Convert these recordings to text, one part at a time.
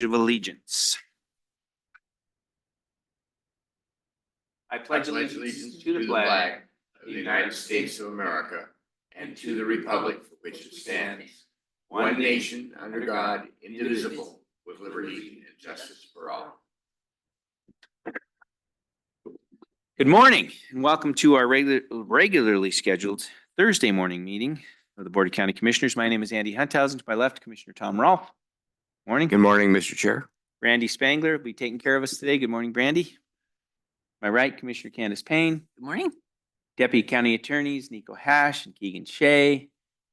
of Allegiance. I pledge allegiance to the flag of the United States of America and to the republic for which it stands, one nation under God, indivisible, with liberty and justice for all. Good morning and welcome to our regularly scheduled Thursday morning meeting of the Board of County Commissioners. My name is Andy Hunthausen. To my left, Commissioner Tom Rolfe. Morning. Good morning, Mr. Chair. Brandy Spangler will be taking care of us today. Good morning, Brandy. My right, Commissioner Candace Payne. Good morning. Deputy County Attorneys Nico Hash and Keegan Shea,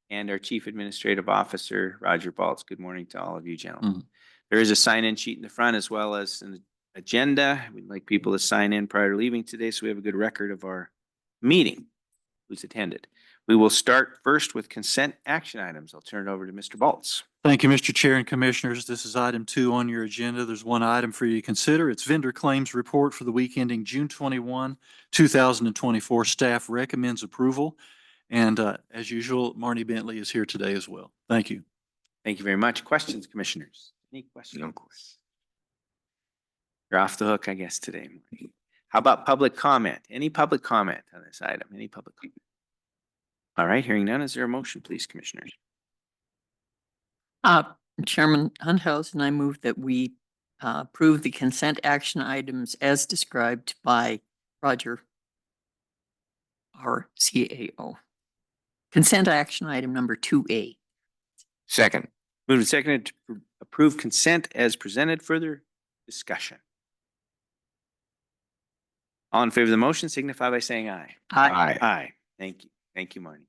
and our Chief Administrative Officer Roger Baltz. Good morning to all of you, gentlemen. There is a sign-in sheet in the front as well as an agenda. We'd like people to sign in prior to leaving today so we have a good record of our meeting, who's attended. We will start first with consent action items. I'll turn it over to Mr. Baltz. Thank you, Mr. Chair and Commissioners. This is item 2 on your agenda. There's one item for you to consider. It's vendor claims report for the week ending June 21, 2024. Staff recommends approval. And as usual, Marni Bentley is here today as well. Thank you. Thank you very much. Questions, Commissioners? Any questions? No questions. You're off the hook, I guess, today. How about public comment? Any public comment on this item? Any public comment? All right, hearing none, is there a motion, please, Commissioners? Chairman Hunthausen and I move that we approve the consent action items as described by Roger, our CAO. Consent action item number 2A. Second. Moved and seconded to approve consent as presented. Further discussion. All in favor of the motion signify by saying aye. Aye. Aye. Thank you. Thank you, Marni.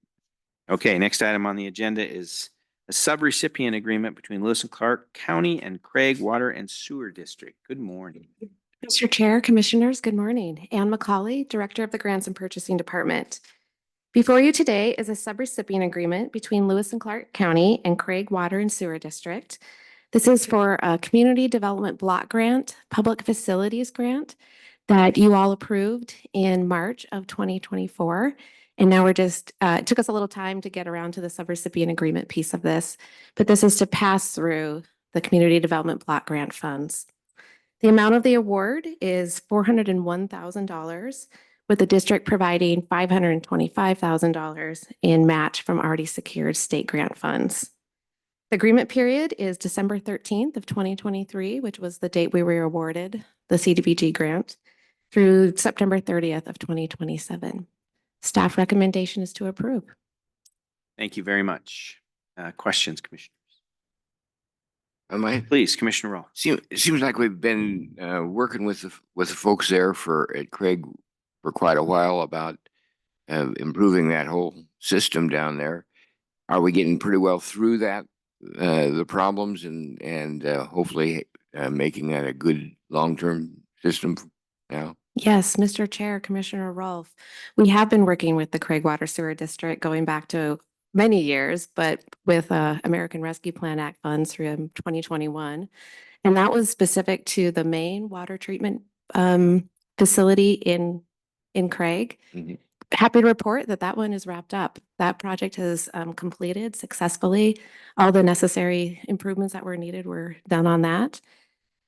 Okay, next item on the agenda is a subrecipient agreement between Lewis and Clark County and Craig Water and Sewer District. Good morning. Mr. Chair, Commissioners, good morning. Ann McCauley, Director of the Grants and Purchasing Department. Before you today is a subrecipient agreement between Lewis and Clark County and Craig Water and Sewer District. This is for a Community Development Block Grant, Public Facilities Grant that you all approved in March of 2024. And now we're just, it took us a little time to get around to the subrecipient agreement piece of this, but this is to pass through the Community Development Block Grant funds. The amount of the award is $401,000, with the district providing $525,000 in match from already secured state grant funds. The agreement period is December 13th of 2023, which was the date we were awarded the CDBG grant, through September 30th of 2027. Staff recommendation is to approve. Thank you very much. Questions, Commissioners? Please, Commissioner Roll. It seems like we've been working with the folks there at Craig for quite a while about improving that whole system down there. Are we getting pretty well through that, the problems, and hopefully making that a good long-term system now? Yes, Mr. Chair, Commissioner Rolfe. We have been working with the Craig Water Sewer District going back to many years, but with American Rescue Plan Act funds through 2021. And that was specific to the main water treatment facility in Craig. Mm-hmm. Happy to report that that one is wrapped up. That project has completed successfully. All the necessary improvements that were needed were done on that.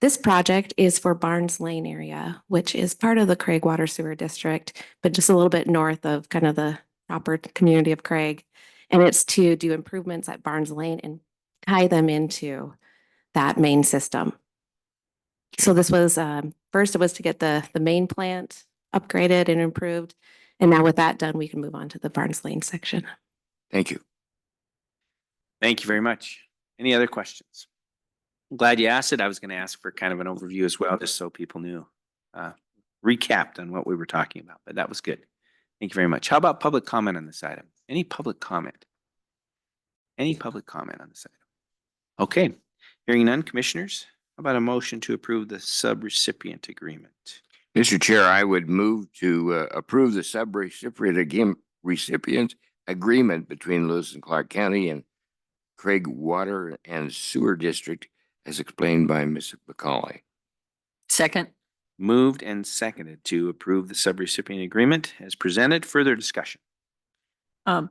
This project is for Barnes Lane area, which is part of the Craig Water Sewer District, but just a little bit north of kind of the proper community of Craig. And it's to do improvements at Barnes Lane and tie them into that main system. So this was, first it was to get the main plant upgraded and improved. And now with that done, we can move on to the Barnes Lane section. Thank you. Thank you very much. Any other questions? I'm glad you asked it. I was going to ask for kind of an overview as well, just so people knew, recapped on what we were talking about, but that was good. Thank you very much. How about public comment on this item? Any public comment? Any public comment on this item? Okay, hearing none, Commissioners, how about a motion to approve the subrecipient agreement? Mr. Chair, I would move to approve the subrecipient agreement between Lewis and Clark County and Craig Water and Sewer District as explained by Ms. McCauley. Second. Moved and seconded to approve the subrecipient agreement as presented. Further discussion. I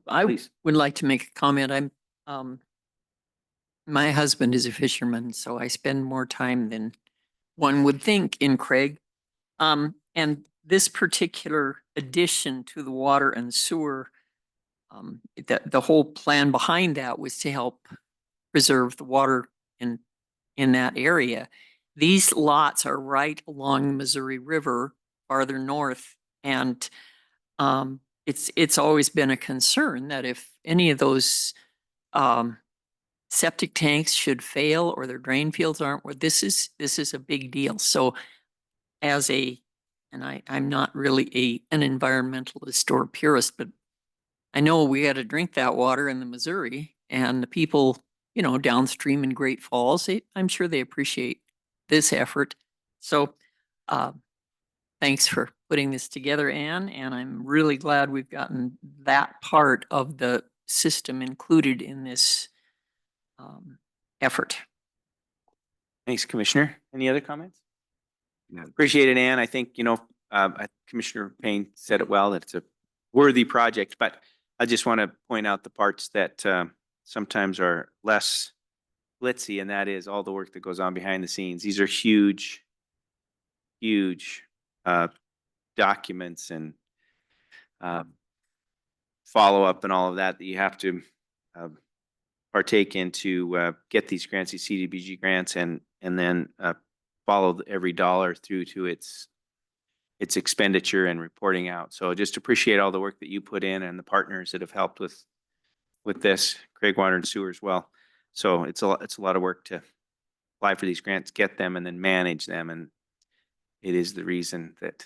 would like to make a comment. I'm My husband is a fisherman, so I spend more time than one would think in Craig. And this particular addition to the water and sewer, the whole plan behind that was to help preserve the water in that area. These lots are right along the Missouri River, farther north, and it's always been a concern that if any of those septic tanks should fail or their drain fields aren't, well, this is a big deal. So I'm not really an environmentalist or purist, but I know we got to drink that water in the Missouri, and the people, downstream in Great Falls, I'm sure they appreciate this effort. So, thanks for putting this together, Ann, and I'm really glad we've gotten that part of the system included in this effort. Thanks, Commissioner. Any other comments? No. Appreciate it, Ann. I think, Commissioner Payne said it well, that it's a worthy project, but I just want to point out the parts that sometimes are less glitzy, and that is all the work that goes on behind the scenes. These are huge, huge documents and follow-up and all of that you have to partake in to get these grants, these CDBG grants, and then follow every dollar through to its expenditure and reporting out. So just appreciate all the work that you put in and the partners that have helped with this, Craig Water and Sewer as well. So it's a lot of work to apply for these grants, get them, and then manage them. And it is the reason that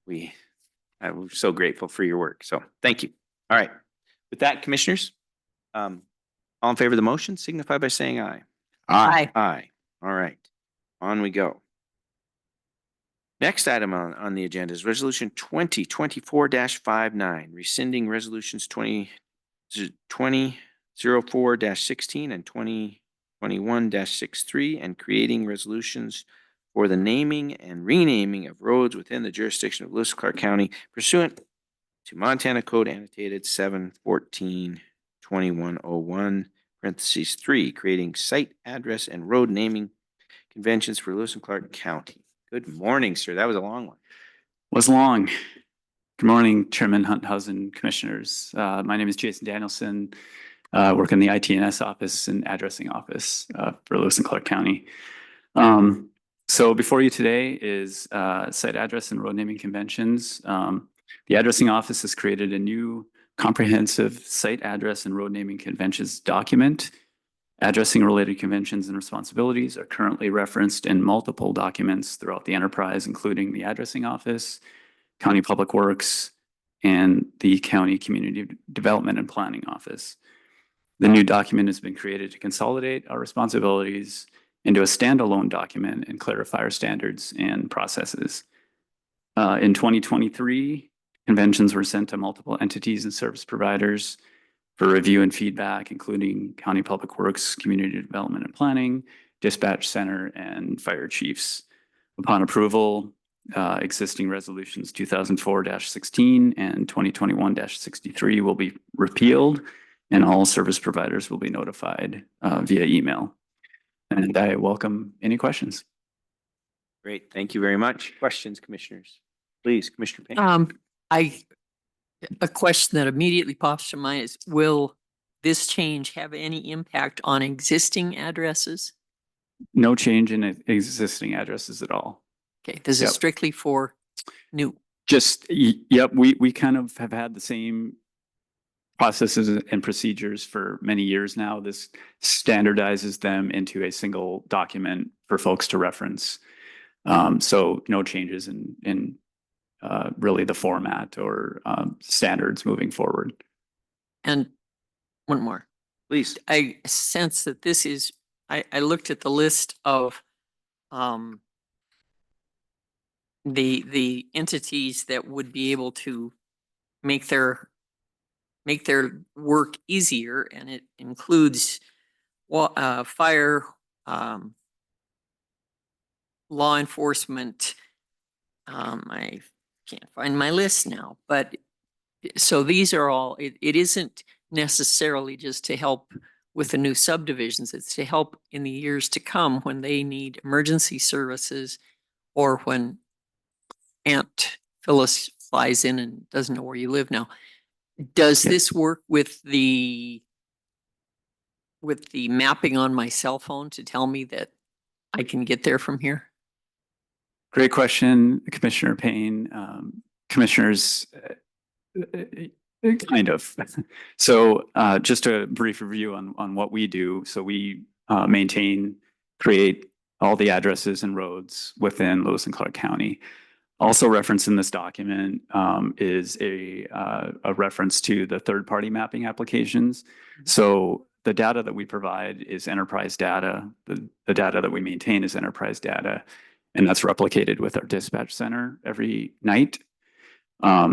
we're so grateful for your work. So thank you. All right. With that, commissioners, all in favor of the motion, signify by saying aye. Aye. Aye. All right. On we go. Next item on the agenda is Resolution 2024-59, rescinding Resolutions 2004-16 and 2021-63, and creating resolutions for the naming and renaming of roads within the jurisdiction of Lewis and Clark County pursuant to Montana Code Annotated 714-2101, parentheses 3, creating site address and road naming conventions for Lewis and Clark County. Good morning, sir. That was a long one. Was long. Good morning, Chairman Hunthausen, Commissioners. My name is Jason Danielson. Work in the IT&S office and addressing office for Lewis and Clark County. So before you today is site address and road naming conventions. The addressing office has created a new comprehensive site address and road naming conventions document. Addressing related conventions and responsibilities are currently referenced in multiple documents throughout the enterprise, including the addressing office, County Public Works, and the County Community Development and Planning Office. The new document has been created to consolidate our responsibilities into a standalone document and clarify our standards and processes. In 2023, conventions were sent to multiple entities and service providers for review and feedback, including County Public Works, Community Development and Planning, Dispatch Center, and Fire Chiefs. Upon approval, existing resolutions 2004-16 and 2021-63 will be repealed, and all service providers will be notified via email. And I welcome any questions. Great. Thank you very much. Questions, commissioners? Please, Commissioner Payne. A question that immediately pops to mind is, will this change have any impact on existing addresses? No change in existing addresses at all. Okay, this Yep. is strictly for new. Just, yep, we kind of have had the same processes and procedures for many years now. This standardizes them into a single document for folks to reference. So no changes in really the format or standards moving forward. And one more. Please. I sense that this is, I looked at the list of the entities that would be able to make their work easier, and it includes fire, law enforcement. I can't find my list now, but so these are all, it isn't necessarily just to help with the new subdivisions. It's to help in the years to come when they need emergency services or when Aunt Phyllis flies in and doesn't know where you live now. Does Yeah. this work with the mapping on my cell phone to tell me that I can get there from here? Great question, Commissioner Payne. Commissioners, kind of. So just a brief review on what we do. So we maintain, create all the addresses and roads within Lewis and Clark County. Also referenced in this document is a reference to the third-party mapping applications. So the data that we provide is enterprise data. The data that we maintain is enterprise data, and that's replicated with our dispatch center every night.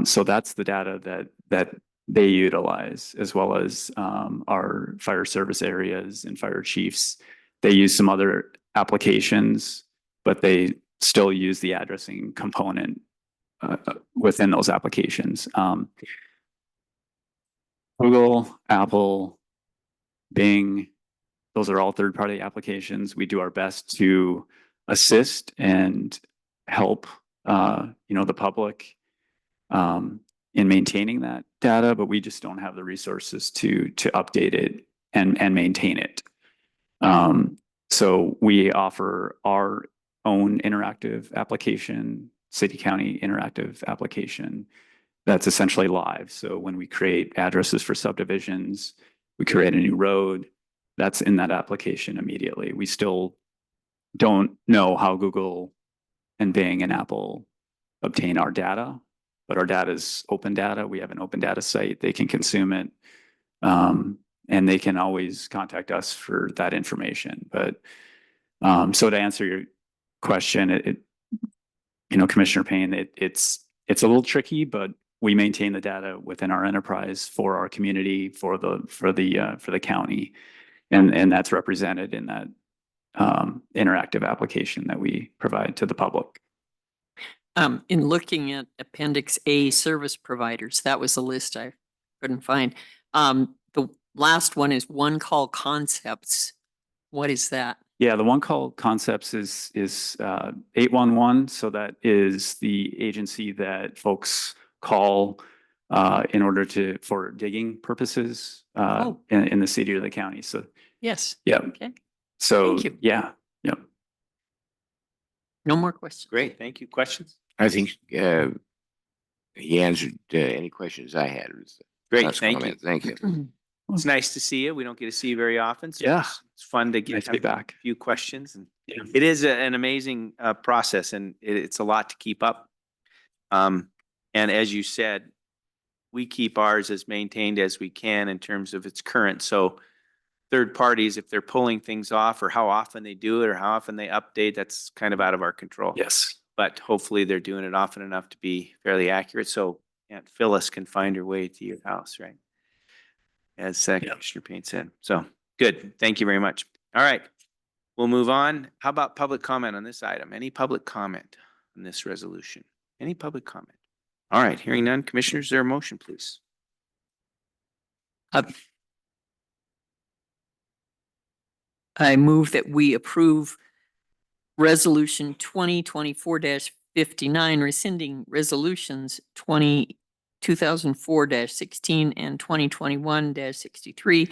So that's the data that they utilize, as well as our fire service areas and fire chiefs. They use some other applications, but they still use the addressing component within those applications. Google, Apple, Bing, those are all third-party applications. We do our best to assist and help, the public in maintaining that data, but we just don't have the resources to update it and maintain it. So we offer our own interactive application, city county interactive application that's essentially live. So when we create addresses for subdivisions, we create a new road, that's in that application immediately. We still don't know how Google and Bing and Apple obtain our data, but our data is open data. We have an open data site. They can consume it. And they can always contact us for that information. But so to answer your question, Commissioner Payne, it's a little tricky, but we maintain the data within our enterprise for our community, for the county, and that's represented in that interactive application that we provide to the public. In looking at Appendix A service providers, that was a list I couldn't find. The last one is One Call Concepts. What is that? Yeah, the One Call Concepts is 811. So that is the agency that folks call in order for digging purposes in the city or the county. So Yes. yeah. Okay. So Thank you. yeah. No more questions. Great, thank you. Questions? I think he answered any questions I had. Great, Last thank you. comment. Thank you. It's nice to see you. We don't get to see you very often. So Yeah. it's fun to Nice get to be back. a few questions. And Yeah. it is an amazing process, and it's a lot to keep up. And as you said, we keep ours as maintained as we can in terms of its current. So third parties, if they're pulling things off or how often they do it or how often they update, that's kind of out of our control. Yes. But hopefully they're doing it often enough to be fairly accurate. So Aunt Phyllis can find her way to your house, right? As Commissioner Payne said. So good. Thank you very much. All right. We'll move on. How about public comment on this item? Any public comment on this resolution? Any public comment? All right. Hearing none. Commissioners, is there a motion, please? I move that we approve Resolution 2024-59, rescinding resolutions 2004-16 and 2021-63,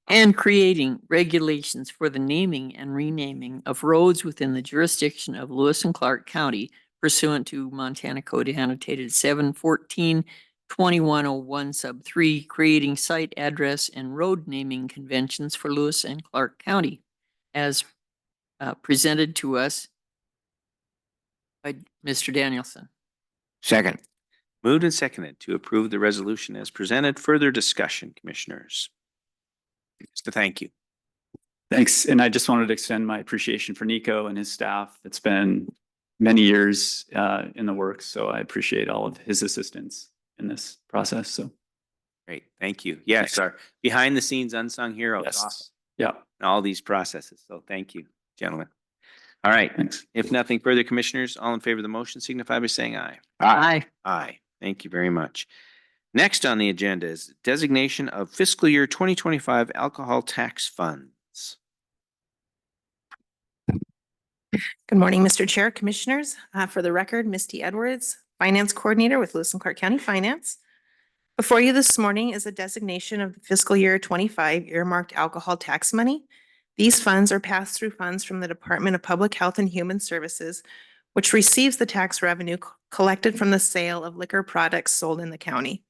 and creating regulations for the naming and renaming of roads within the jurisdiction of Lewis and Clark County pursuant to Montana Code Annotated 714-2101 sub 3, creating site address and road naming conventions for Lewis and Clark County as presented to us by Mr. Danielson. Second. Moved and seconded to approve the resolution as presented. Further discussion, commissioners? Just a thank you. Thanks. And I just wanted to extend my appreciation for Nico and his staff. It's been many years in the works, so I appreciate all of his assistance in this process. So Great. Thank you. Yes, our behind the scenes unsung heroes. yes. Awesome. Yeah. In all these processes. So thank you, gentlemen. All right. Thanks. If nothing further, commissioners, all in favor of the motion signify by saying aye. Aye. Aye. Thank you very much. Next on the agenda is designation of fiscal year 2025 alcohol tax funds. Good morning, Mr. Chair, Commissioners. For the record, Misty Edwards, Finance Coordinator with Lewis and Clark County Finance. Before you this morning is a designation of the fiscal year 25 earmarked alcohol tax money. These funds are pass-through funds from the Department of Public Health and Human Services, which receives the tax revenue collected from the sale of liquor products sold in the county.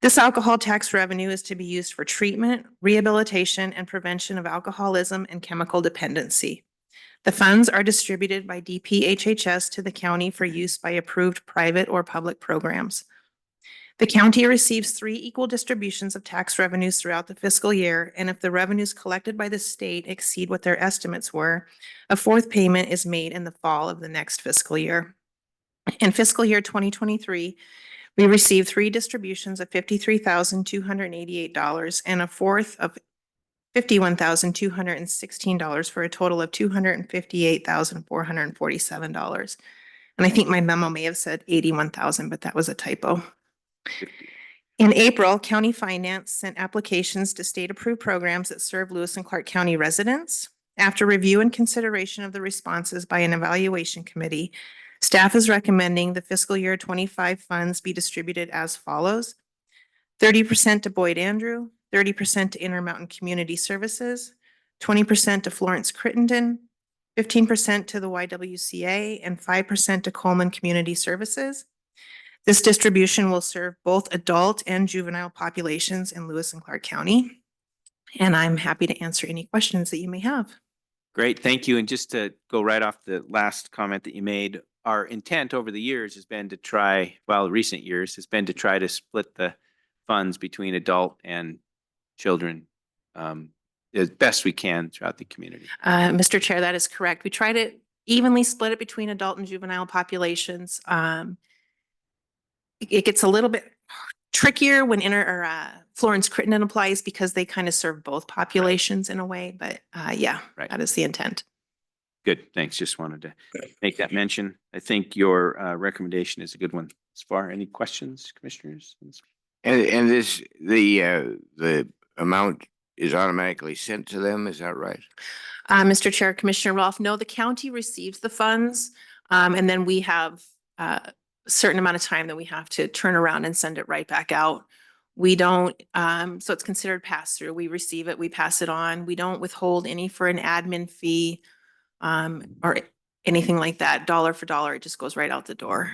This alcohol tax revenue is to be used for treatment, rehabilitation, and prevention of alcoholism and chemical dependency. The funds are distributed by DPHHS to the county for use by approved private or public programs. The county receives 3 equal distributions of tax revenues throughout the fiscal year, and if the revenues collected by the state exceed what their estimates were, a 4th payment is made in the fall of the next fiscal year. In fiscal year 2023, we received 3 distributions of $53,288 and a 4th of $51,216 for a total of $258,447. And I think my memo may have said 81,000, but that was a typo. In April, County Finance sent applications to state-approved programs that serve Lewis and Clark County residents. After review and consideration of the responses by an evaluation committee, staff is recommending the fiscal year 25 funds be distributed as follows: 30% to Boyd Andrew, 30% to Intermountain Community Services, 20% to Florence Crittenden, 15% to the YWCA, and 5% to Coleman Community Services. This distribution will serve both adult and juvenile populations in Lewis and Clark County. And I'm happy to answer any questions that you may have. Great, thank you. And just to go right off the last comment that you made, our intent over the years has been to try, well, recent years has been to try to split the funds between adult and children as best we can throughout the community. Mr. Chair, that is correct. We try to evenly split it between adult and juvenile populations. It gets a little bit trickier when Florence Crittenden applies because they kind of serve both populations in a way, but yeah, Right. that is the intent. Good, thanks. Just wanted to make that mention. I think your recommendation is a good one. As far, any questions, commissioners? And this, the amount is automatically sent to them, is that right? Mr. Chair, Commissioner Rolfe, no, the county receives the funds, and then we have a certain amount of time that we have to turn around and send it right back out. We don't, so it's considered pass-through. We receive it, we pass it on. We don't withhold any for an admin fee or anything like that. Dollar for dollar, it just goes right out the door.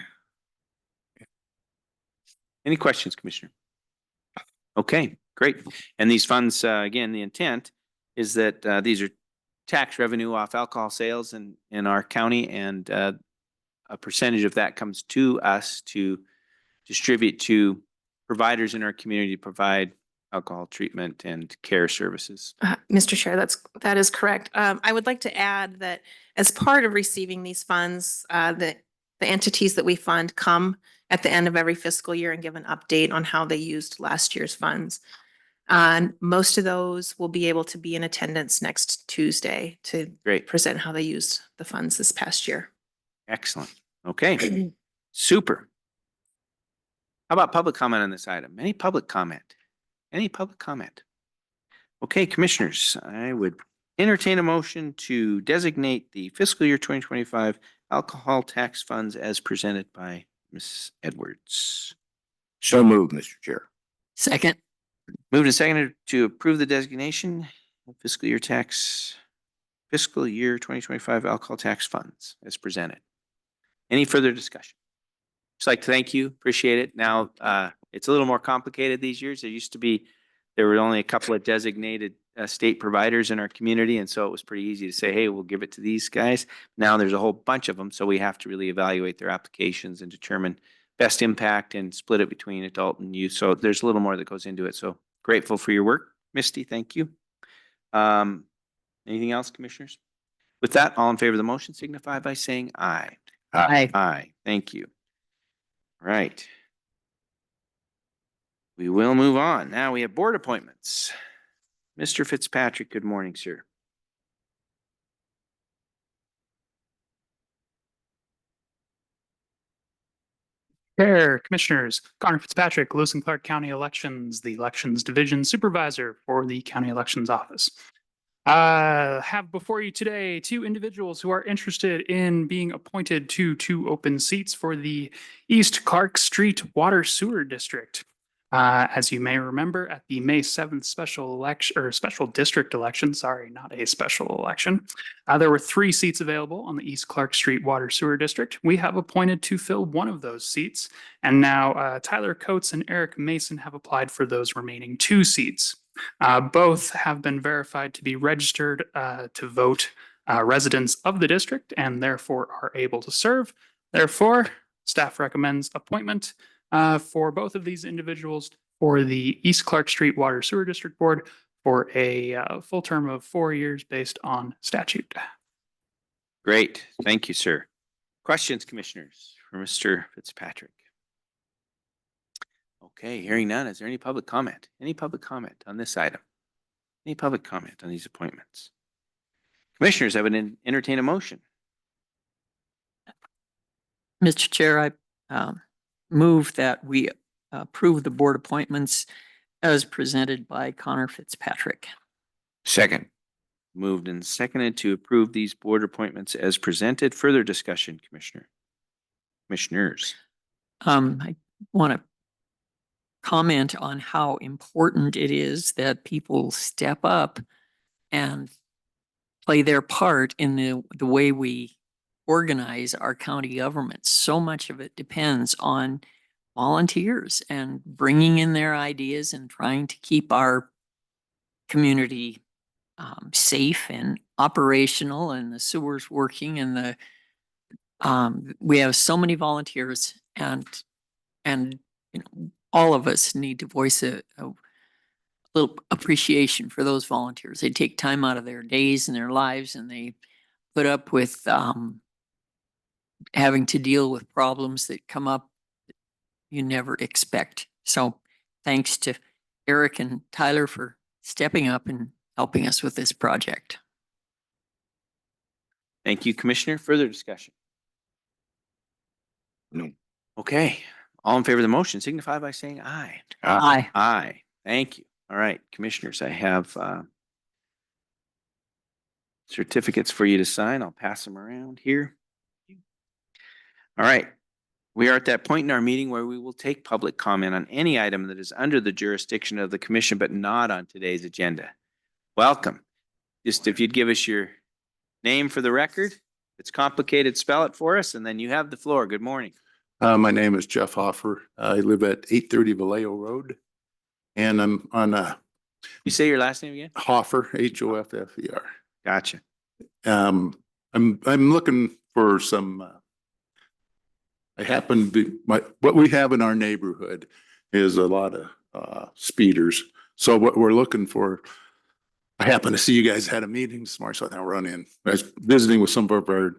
Any questions, Commissioner? Okay, great. And these funds, again, the intent is that these are tax revenue off alcohol sales in our county, and a percentage of that comes to us to distribute to providers in our community to provide alcohol treatment and care services. Mr. Chair, that is correct. I would like to add that as part of receiving these funds, the entities that we fund come at the end of every fiscal year and give an update on how they used last year's funds. And most of those will be able to be in attendance next Tuesday to Great. present how they used the funds this past year. Excellent. Okay, super. How about public comment on this item? Any public comment? Any public comment? Okay, commissioners, I would entertain a motion to designate the fiscal year 2025 alcohol tax funds as presented by Ms. Edwards. So moved, Mr. Chair. Second. Moved and seconded to approve the designation of fiscal year 2025 alcohol tax funds as presented. Any further discussion? Just like to thank you, appreciate it. Now, it's a little more complicated these years. There were only a couple of designated state providers in our community, and so it was pretty easy to say, hey, we'll give it to these guys. Now there's a whole bunch of them, so we have to really evaluate their applications and determine best impact and split it between adult and youth. So there's a little more that goes into it. So grateful for your work, Misty. Thank you. Anything else, commissioners? With that, all in favor of the motion signify by saying aye. Aye. Aye. Thank you. Right. We will move on. Now we have board appointments. Mr. Fitzpatrick, good morning, sir. Chair, Commissioners, Connor Fitzpatrick, Lewis and Clark County Elections, the Elections Division Supervisor for the County Elections Office. Have before you today two individuals who are interested in being appointed to two open seats for the East Clark Street Water Sewer District. As you may remember, at the May 7th special election or special district election, sorry, not a special election, there were 3 seats available on the East Clark Street Water Sewer District. We have appointed to fill one of those seats, and now Tyler Coates and Eric Mason have applied for those remaining 2 seats. Both have been verified to be registered to vote residents of the district and therefore are able to serve. Therefore, staff recommends appointment for both of these individuals for the East Clark Street Water Sewer District Board for a full term of 4 years based on statute. Great. Thank you, sir. Questions, commissioners, for Mr. Fitzpatrick? Okay, hearing none. Is there any public comment? Any public comment on this item? Any public comment on these appointments? Commissioners, I would entertain a motion. Mr. Chair, I move that we approve the board appointments as presented by Connor Fitzpatrick. Second. Moved and seconded to approve these board appointments as presented. Further discussion, commissioners. I want to comment on how important it is that people step up and play their part in the way we organize our county government. So much of it depends on volunteers and bringing in their ideas and trying to keep our community safe and operational, and the sewers working, and we have so many volunteers, and you know, all of us need to voice a little appreciation for those volunteers. They take time out of their days and their lives, and they put up with having to deal with problems that come up that you never expect. So thanks to Eric and Tyler for stepping up and helping us with this project. Thank you, Commissioner. Further discussion? No. Okay. All in favor of the motion signify by saying aye. Aye. Aye. Thank you. All right, commissioners, I have certificates for you to sign. I'll pass them around here. All right. We are at that point in our meeting where we will take public comment on any item that is under the jurisdiction of the commission, but not on today's agenda. Welcome. Just if you'd give us your name for the record. If it's complicated, spell it for us, and then you have the floor. Good morning. My name is Jeff Hoffer. I live at 830 Vallejo Road, and I'm on You say your last name again? Hoffer, Hoffer. Gotcha. I'm looking for some. I happen to be what we have in our neighborhood is a lot of speeders. So what we're looking for. I happen to see you guys had a meeting this morning, so I thought I'll run in. I was visiting with some of our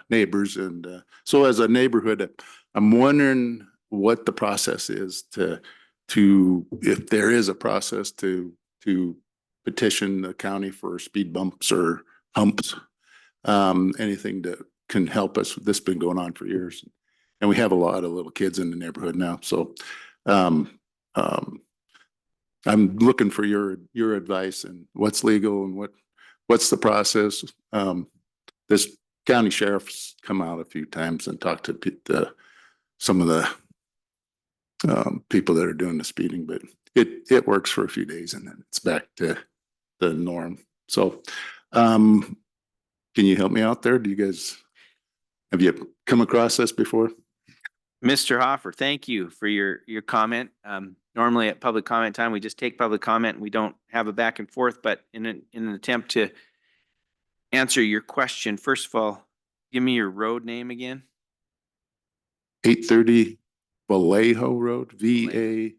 neighbors, and so as a neighborhood, I'm wondering what the process is to if there is a process to petition the county for speed bumps or humps, anything that can help us. This has been going on for years, and we have a lot of little kids in the neighborhood now. So I'm looking for your advice and what's legal and what's the process. This county sheriff's come out a few times and talked to some of the people that are doing the speeding, but it works for a few days and then it's back to the norm. So can you help me out there? Have you come across this before? Mr. Hoffer, thank you for your comment. Normally at public comment time, we just take public comment and we don't have a back and forth, but in an attempt to answer your question, first of all, give me your road name again. 830 Vallejo Road, Vallejo.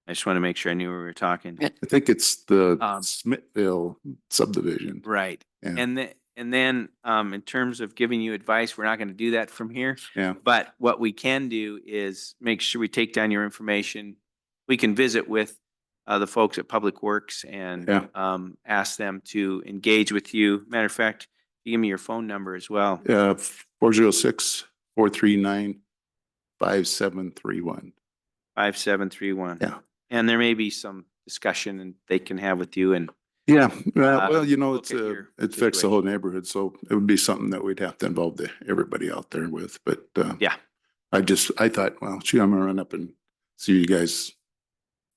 I just want to make sure I knew where we were talking. I think it's the Smithville subdivision. Right. Yeah. And then in terms of giving you advice, we're not going to do that from here. Yeah. But what we can do is make sure we take down your information. We can visit with the folks at Public Works and ask them to engage with you. Matter of fact, you give me your phone number as well. 406 439-5731. 5731. Yeah. And there may be some discussion and they can have with you and Yeah, well, you know, look it's at your it affects the whole situation. neighborhood, so it would be something that we'd have to involve everybody out there with, but Yeah. I thought, well, gee, I'm gonna run up and see you guys.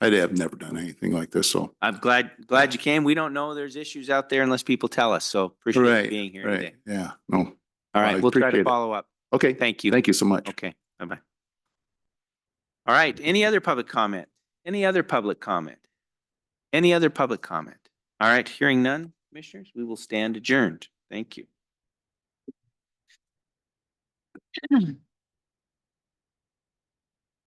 I'd have never done anything like this, so. I'm glad you came. We don't know there's issues out there unless people tell us. So appreciate you Right, being here right, today. yeah, no. All right, I we'll try to appreciate it. follow up. Okay. Thank you. Thank you so much. Okay, bye-bye. All right, any other public comment? Any other public comment? Any other public comment? All right, hearing none, commissioners, we will stand adjourned. Thank you.